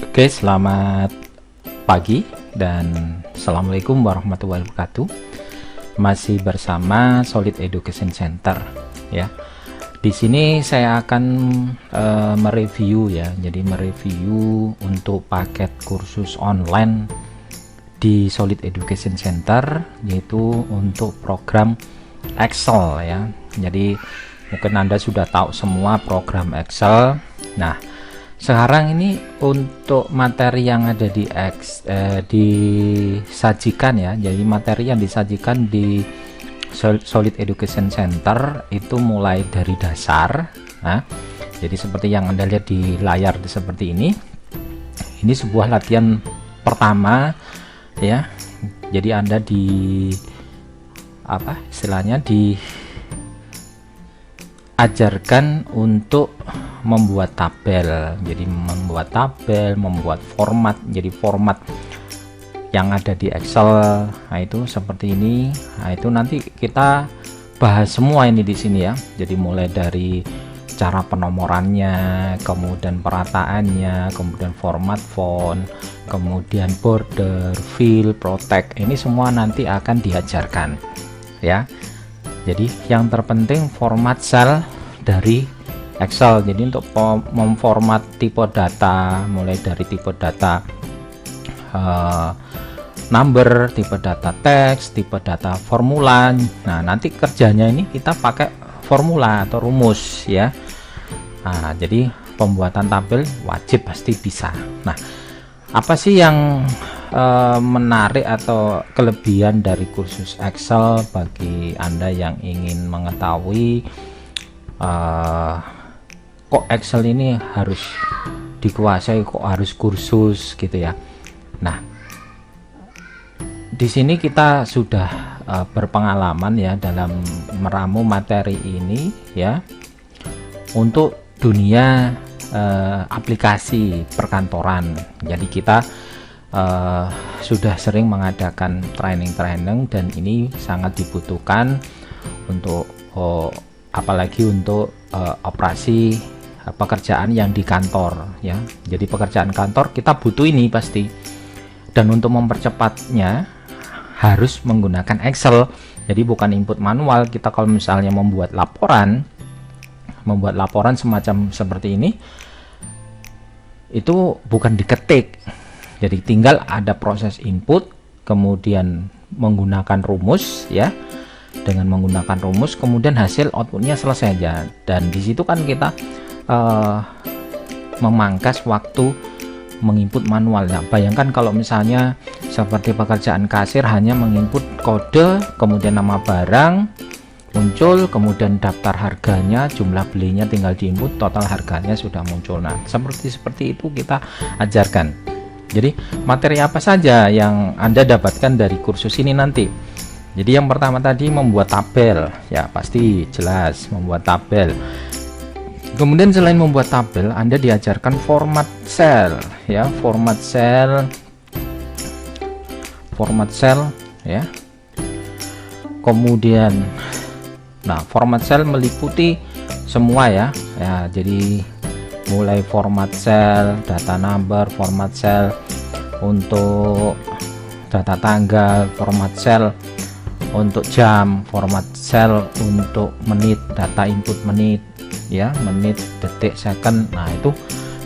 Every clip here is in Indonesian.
Oke, selamat pagi dan assalamualaikum warahmatullahi wabarakatuh. Masih bersama Solid Education Center ya. Di sini saya akan mereview ya. Jadi mereview untuk paket kursus online di Solid Education Center, yaitu untuk program Excel ya. Jadi mungkin Anda sudah tahu semua program Excel. Nah, sekarang ini untuk materi yang ada disajikan ya. Jadi materi yang disajikan di Solid Education Center itu mulai dari dasar. Nah, jadi seperti yang Anda lihat di layar seperti ini. Ini sebuah latihan pertama ya. Jadi Anda diajarkan untuk membuat tabel. Jadi membuat tabel, membuat format. Jadi format yang ada di Excel, nah itu seperti ini. Nah, itu nanti kita bahas semua ini di sini ya. Jadi mulai dari cara penomorannya, kemudian perataannya, kemudian format font, kemudian border, fill, protect. Ini semua nanti akan diajarkan ya. Jadi yang terpenting format sel dari Excel. Jadi untuk memformat tipe data, mulai dari tipe data number, tipe data teks, tipe data formula. Nah, nanti kerjanya ini kita pakai formula atau rumus ya. Nah, jadi pembuatan tabel wajib pasti bisa. Nah, apa sih yang menarik atau kelebihan dari kursus Excel bagi Anda yang ingin mengetahui kok Excel ini harus dikuasai, kok harus kursus gitu ya. Nah, di sini kita sudah berpengalaman ya dalam meramu materi ini ya untuk dunia aplikasi perkantoran. Jadi kita sudah sering mengadakan training dan ini sangat dibutuhkan untuk apalagi untuk operasi pekerjaan yang di kantor ya. Jadi pekerjaan kantor kita butuh ini pasti, dan untuk mempercepatnya harus menggunakan Excel. Jadi bukan input manual. Kita kalau misalnya membuat laporan semacam seperti ini, itu bukan diketik. Jadi tinggal ada proses input, kemudian menggunakan rumus ya. Dengan menggunakan rumus, kemudian hasil outputnya selesai aja. Dan di situ kan kita memangkas waktu menginput manual ya. Bayangkan kalau misalnya seperti pekerjaan kasir hanya menginput kode, kemudian nama barang muncul, kemudian daftar harganya, jumlah belinya tinggal diinput, total harganya sudah muncul. Nah, seperti itu kita ajarkan. Jadi materi apa saja yang Anda dapatkan dari kursus ini nanti? Jadi yang pertama tadi membuat tabel ya, pasti jelas membuat tabel. Kemudian selain membuat tabel, Anda diajarkan format sel ya, format sel ya. Kemudian format sel meliputi semua ya. Ya, jadi mulai format sel, data number, format sel untuk data tanggal, format sel untuk jam, format sel untuk menit, data input menit ya, menit, detik, second. Nah, itu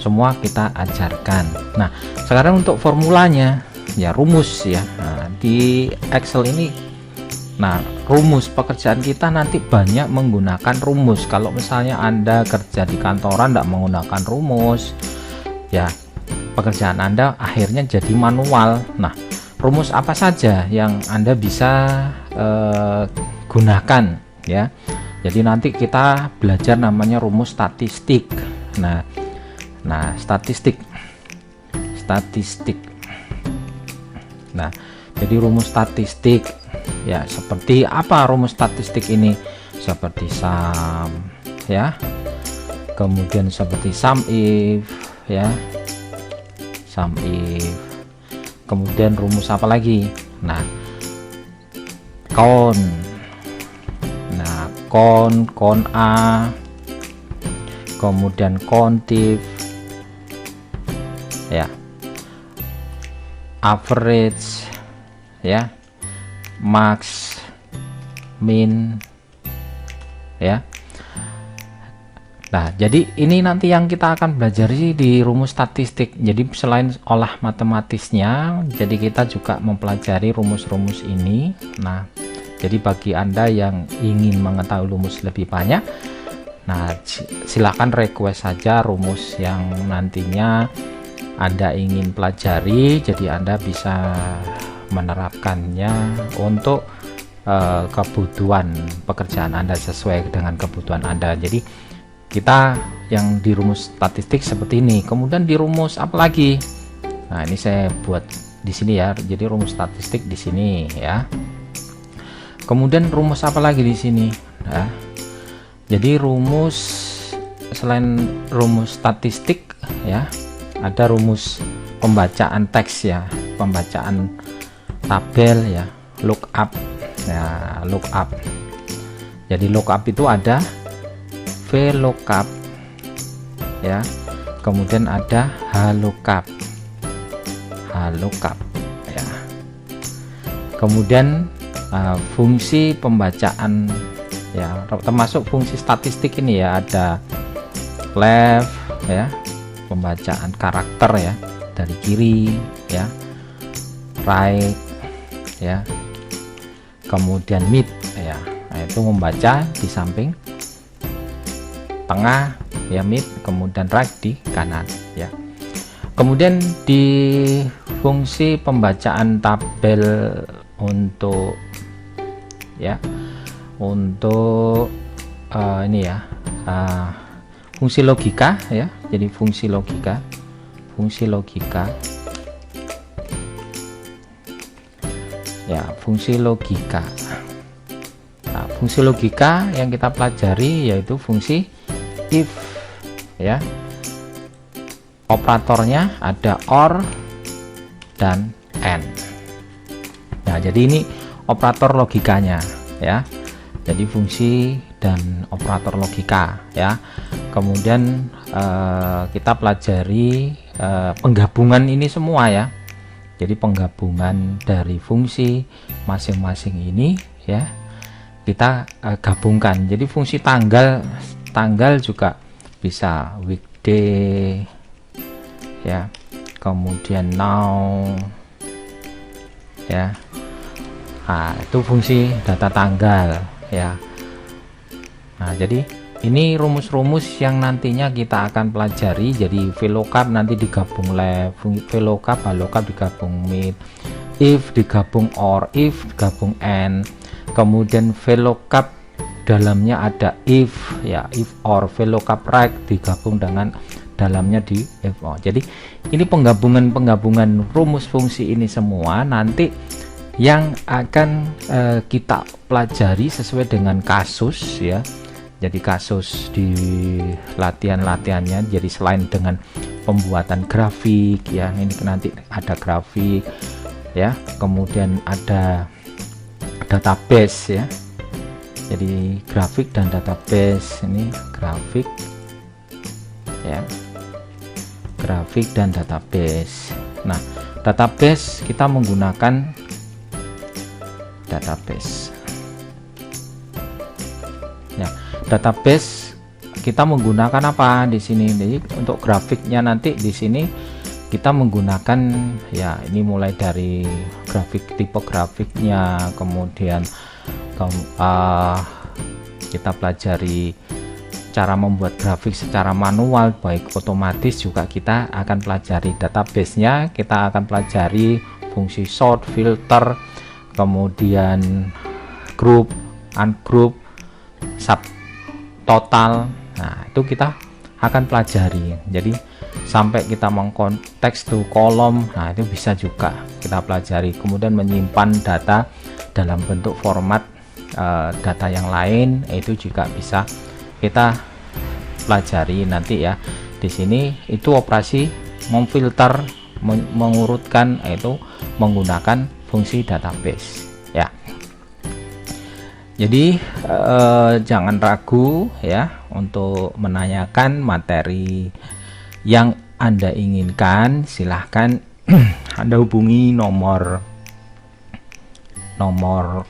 semua kita ajarkan. Nah, sekarang untuk formulanya ya, rumus ya. Nah, di Excel ini rumus pekerjaan kita nanti banyak menggunakan rumus. Kalau misalnya Anda kerja di kantoran tidak menggunakan rumus ya, pekerjaan Anda akhirnya jadi manual. Nah, rumus apa saja yang Anda bisa gunakan ya. Jadi nanti kita belajar namanya rumus statistik. Nah, statistik. Nah, jadi rumus statistik ya, seperti apa rumus statistik ini? Seperti sum ya. Kemudian seperti sum if ya. Sum if. Kemudian rumus apa lagi? Nah, count. Nah, count A. Kemudian countif ya. average, ya, max, min, ya. Nah, jadi ini nanti yang kita akan belajar di rumus statistik. Jadi selain olah matematisnya, jadi kita juga mempelajari rumus-rumus ini. Nah, jadi bagi Anda yang ingin mengetahui rumus lebih banyak, nah silakan request saja rumus yang nantinya Anda ingin pelajari. Jadi Anda bisa menerapkannya untuk kebutuhan pekerjaan Anda sesuai dengan kebutuhan Anda. Jadi kita yang di rumus statistik seperti ini. Kemudian di rumus apa lagi? Nah, ini saya buat di sini ya. Jadi rumus statistik di sini ya. Kemudian rumus apa lagi di sini? Nah, jadi rumus selain rumus statistik ya, ada rumus pembacaan teks ya, pembacaan tabel ya, lookup ya, lookup. Jadi lookup itu ada VLOOKUP ya, kemudian ada HLOOKUP ya, kemudian fungsi pembacaan ya, termasuk fungsi statistik ini ya, ada left ya, pembacaan karakter ya dari kiri ya, right ya, kemudian mid ya, nah, itu membaca di samping, tengah ya, mid, kemudian right di kanan ya. Kemudian di fungsi pembacaan tabel untuk ya, untuk ini ya, fungsi logika ya. Jadi fungsi logika ya, fungsi logika. Nah, fungsi logika yang kita pelajari yaitu fungsi if ya, operatornya ada or dan and. Nah, jadi ini operator logikanya ya, jadi fungsi dan operator logika ya. Kemudian kita pelajari penggabungan ini semua ya, jadi penggabungan dari fungsi masing-masing ini ya, kita gabungkan. Jadi fungsi tanggal juga bisa, weekday ya, kemudian now ya. Nah, itu fungsi data tanggal ya. Nah, jadi ini rumus-rumus yang nantinya kita akan pelajari. Jadi VLOOKUP nanti digabung left, VLOOKUP, HLOOKUP digabung mid, if digabung or, if digabung and, kemudian VLOOKUP dalamnya ada if ya, if or, VLOOKUP right digabung dengan dalamnya di if or. Jadi ini penggabungan rumus fungsi ini semua nanti yang akan kita pelajari sesuai dengan kasus ya. Jadi kasus di latihannya, jadi selain dengan pembuatan grafik ya, ini nanti ada grafik ya, kemudian ada database ya. Jadi grafik dan database, ini grafik ya, grafik dan database. Nah, database kita menggunakan database ya, database kita menggunakan apa di sini. Jadi untuk grafiknya nanti di sini kita menggunakan ya, ini mulai dari grafik, tipe grafiknya, kemudian kita pelajari cara membuat grafik secara manual baik otomatis, juga kita akan pelajari database-nya, kita akan pelajari fungsi sort, filter, kemudian group, ungroup, sub total. Nah, itu kita akan pelajari. Jadi sampai kita mengkonteks to kolom, nah itu bisa juga kita pelajari. Kemudian menyimpan data dalam bentuk format data yang lain, itu juga bisa kita pelajari nanti ya. Di sini itu operasi memfilter, mengurutkan, itu menggunakan fungsi database ya. Jadi jangan ragu ya untuk menanyakan materi yang Anda inginkan. Silahkan Anda hubungi nomor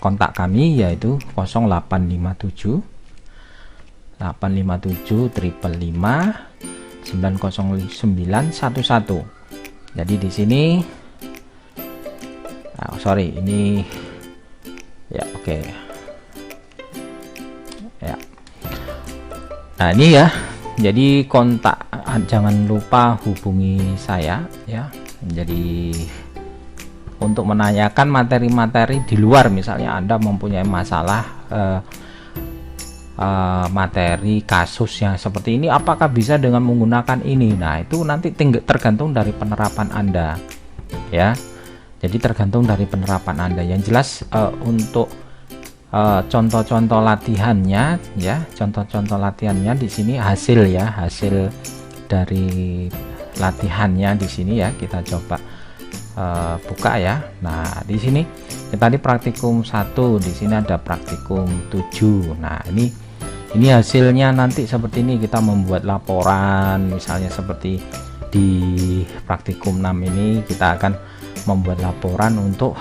kontak kami, yaitu 0857 555 90911. Jadi di sini ini ya, oke. Ya. Nah, ini ya. Jadi kontak, jangan lupa hubungi saya ya. Jadi untuk menanyakan materi-materi di luar, misalnya Anda mempunyai masalah materi kasus yang seperti ini, apakah bisa dengan menggunakan ini. Nah, itu nanti tergantung dari penerapan Anda ya. Jadi tergantung dari penerapan Anda. Yang jelas untuk contoh-contoh latihannya ya, contoh-contoh latihannya di sini hasil dari latihannya di sini ya. Kita coba buka ya. Nah, di sini tadi praktikum 1, di sini ada praktikum 7. Nah, ini hasilnya nanti seperti ini. Kita membuat laporan, misalnya seperti di praktikum 6 ini kita akan membuat laporan untuk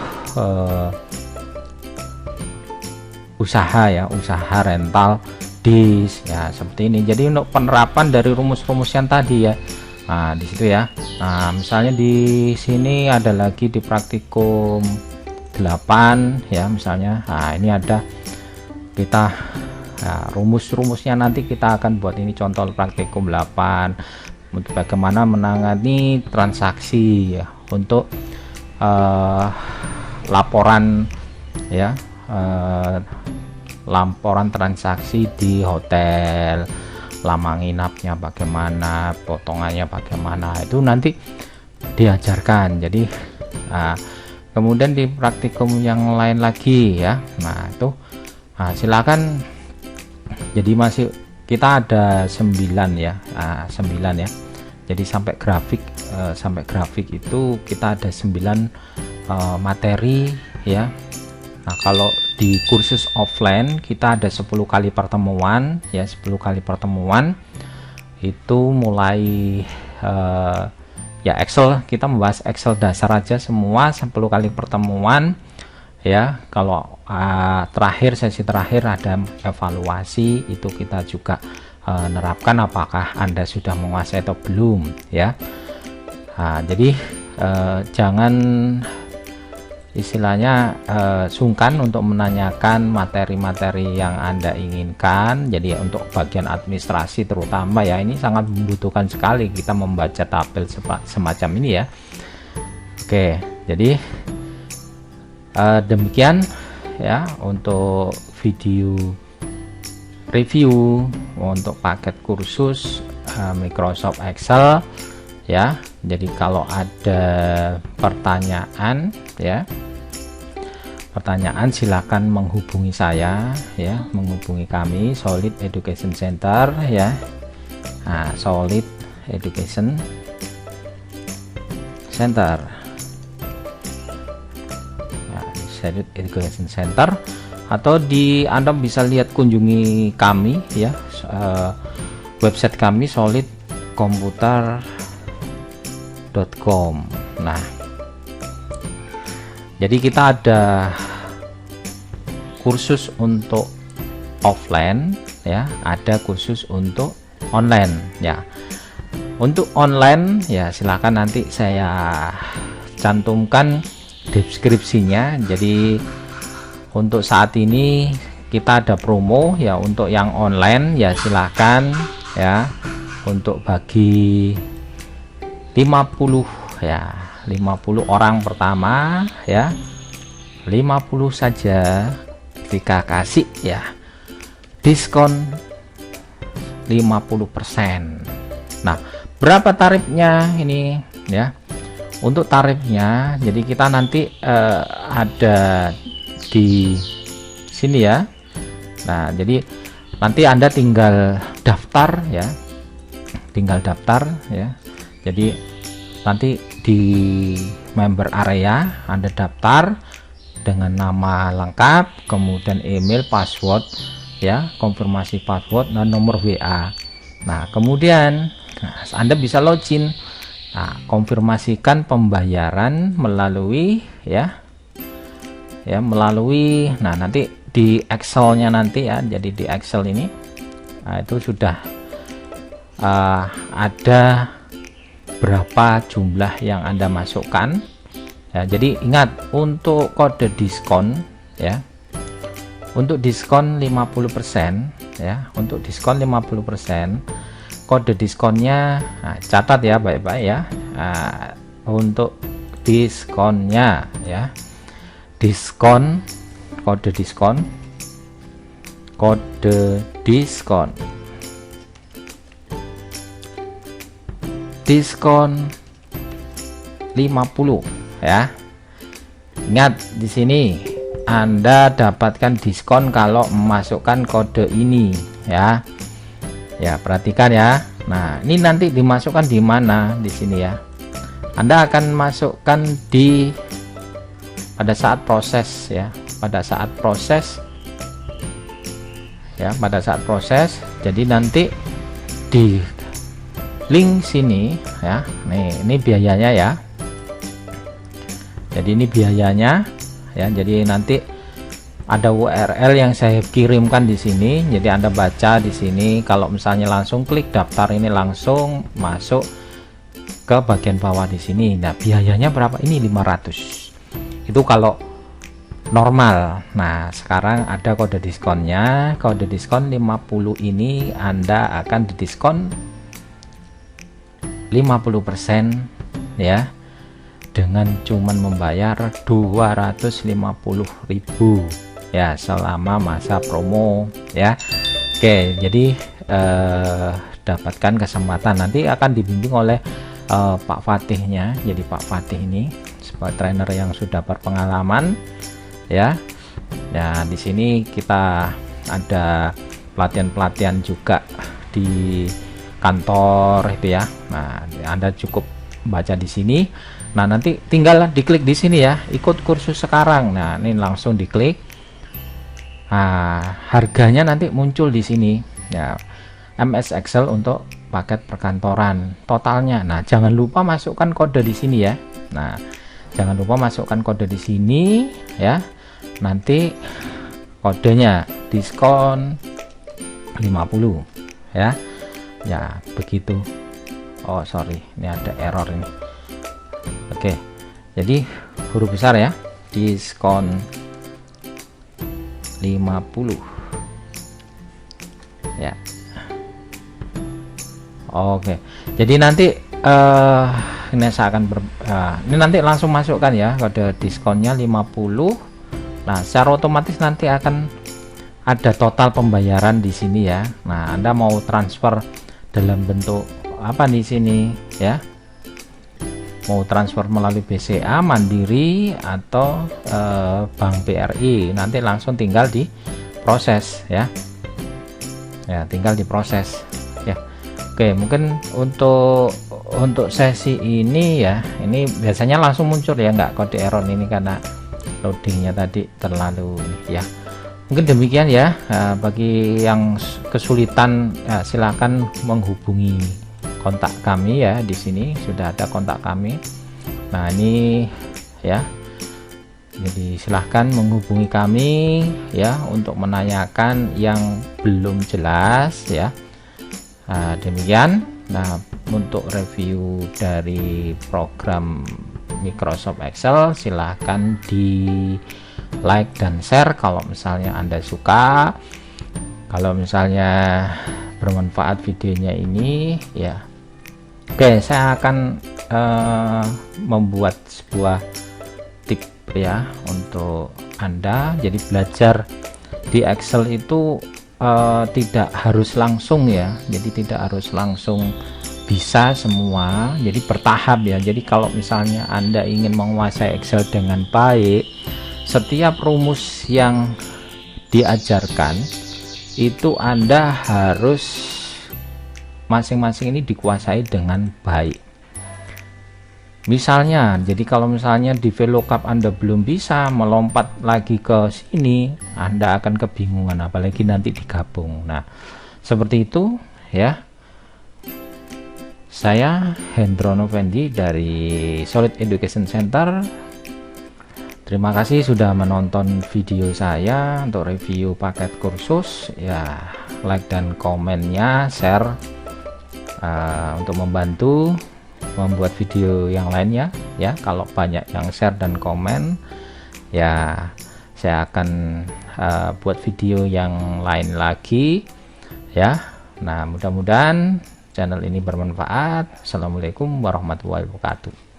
usaha rental disk ya, seperti ini. Jadi untuk penerapan dari rumus-rumus yang tadi ya. Nah, di situ ya. Nah, misalnya di sini ada lagi di praktikum 8 ya, misalnya. Nah, ini ada kita rumus-rumusnya nanti kita akan buat. Ini contoh praktikum 8 untuk bagaimana menangani transaksi ya, untuk laporan ya, laporan transaksi di hotel, lama nginapnya bagaimana, potongannya bagaimana, itu nanti diajarkan. Jadi kemudian di praktikum yang lain lagi ya. Nah, itu silakan. Jadi masih kita ada 9 ya, 9 ya. Jadi sampai grafik itu kita ada 9 materi ya. Nah, kalau di kursus offline kita ada 10 kali pertemuan ya, 10 kali pertemuan itu mulai ya Excel, kita membahas Excel dasar aja semua 10 kali pertemuan ya. Kalau sesi terakhir ada evaluasi, itu kita juga nerapkan apakah Anda sudah menguasai atau belum ya. Nah, jadi jangan istilahnya sungkan untuk menanyakan materi-materi yang Anda inginkan. Jadi untuk bagian administrasi terutama ya, ini sangat membutuhkan sekali kita membaca tabel semacam ini ya. Oke, jadi demikian ya untuk video review untuk paket kursus Microsoft Excel ya. Jadi kalau ada pertanyaan silakan menghubungi saya ya, menghubungi kami Solid Education Center ya. Nah, Solid Education Center ya, Solid Education Center, atau Anda bisa lihat, kunjungi kami ya, website kami solidkomputer.com. Nah, jadi kita ada kursus untuk offline ya, ada kursus untuk online ya. Untuk online ya silakan nanti saya cantumkan deskripsinya. Jadi untuk saat ini kita ada promo ya, untuk yang online ya silakan ya, untuk bagi 50 ya, 50 orang pertama ya, 50 saja kita kasih ya diskon 50%. Nah, berapa tarifnya ini ya? Untuk tarifnya, jadi kita nanti ada di sini ya. Nah, jadi nanti Anda tinggal daftar ya, jadi nanti di member area Anda daftar dengan nama lengkap, kemudian email, password ya, konfirmasi password dan nomor WA. Nah, kemudian Anda bisa login Nah, konfirmasikan pembayaran melalui melalui, nah nanti di Excel-nya nanti ya, jadi di Excel ini itu sudah ada berapa jumlah yang Anda masukkan ya. Jadi ingat, untuk kode diskon ya, untuk diskon 50% ya, untuk diskon 50% kode diskonnya, catat ya baik-baik ya, untuk diskonnya ya, diskon, kode diskon 50 ya. Ingat, di sini Anda dapatkan diskon kalau memasukkan kode ini ya. Ya, perhatikan ya. Nah, ini nanti dimasukkan di mana? Di sini ya. Anda akan masukkan di pada saat proses ya, pada saat proses ya, pada saat proses. Jadi nanti di link sini ya, nih ini biayanya ya, jadi ini biayanya ya. Jadi nanti ada URL yang saya kirimkan di sini, jadi Anda baca di sini. Kalau misalnya langsung klik daftar, ini langsung masuk ke bagian bawah di sini. Nah, biayanya berapa? Ini 500. Itu kalau normal. Nah, sekarang ada kode diskonnya. Kode diskon 50 ini Anda akan didiskon 50% ya, dengan cuman membayar 250.000 ya selama masa promo ya. Oke, jadi dapatkan kesempatan, nanti akan dibimbing oleh Pak Fatihnya. Jadi Pak Fatih ini sebagai trainer yang sudah berpengalaman ya. Nah, di sini kita ada pelatihan-pelatihan juga di kantor itu ya. Nah, Anda cukup baca di sini. Nah, nanti tinggal diklik di sini ya, ikut kursus sekarang. Nah, ini langsung diklik. Nah, harganya nanti muncul di sini ya, MS Excel untuk paket perkantoran totalnya. Nah, jangan lupa masukkan kode di sini ya. Nah, jangan lupa masukkan kode di sini ya. Nanti kodenya diskon 50 ya. Ya, begitu. Oh, sorry, ini ada error ini. Oke. Jadi huruf besar ya, diskon 50 ya. Oke, jadi nanti ini saya akan ini nanti langsung masukkan ya kode diskonnya 50. Nah, secara otomatis nanti akan ada total pembayaran di sini ya. Nah, Anda mau transfer dalam bentuk apa di sini ya? Mau transfer melalui BCA, Mandiri atau Bank BRI, nanti langsung tinggal diproses ya. Ya, tinggal diproses ya. Oke, mungkin untuk sesi ini ya, ini biasanya langsung muncul ya, nggak kode error ini karena loadingnya tadi terlalu ya. Mungkin demikian ya. Bagi yang kesulitan ya, silakan menghubungi kontak kami ya. Di sini sudah ada kontak kami. Nah, ini ya, jadi silahkan menghubungi kami ya untuk menanyakan yang belum jelas ya. Demikian. Nah, untuk review dari program Microsoft Excel, silahkan di like dan share kalau misalnya Anda suka. Kalau misalnya bermanfaat videonya ini ya. Oke, saya akan membuat sebuah tip ya untuk Anda. Jadi belajar di Excel itu tidak harus langsung ya, jadi tidak harus langsung bisa semua, jadi bertahap ya. Jadi kalau misalnya Anda ingin menguasai Excel dengan baik, setiap rumus yang diajarkan itu Anda harus masing-masing ini dikuasai dengan baik. Misalnya, jadi kalau misalnya di VLOOKUP Anda belum bisa, melompat lagi ke sini, Anda akan kebingungan, apalagi nanti digabung. Nah, seperti itu ya. Saya Hendro Novendi dari Solid Education Center. Terima kasih sudah menonton video saya untuk review paket kursus ya. Like dan komennya, share untuk membantu membuat video yang lainnya ya. Kalau banyak yang share dan komen ya, saya akan buat video yang lain lagi ya. Nah, mudah-mudahan channel ini bermanfaat. Assalamualaikum warahmatullahi wabarakatuh.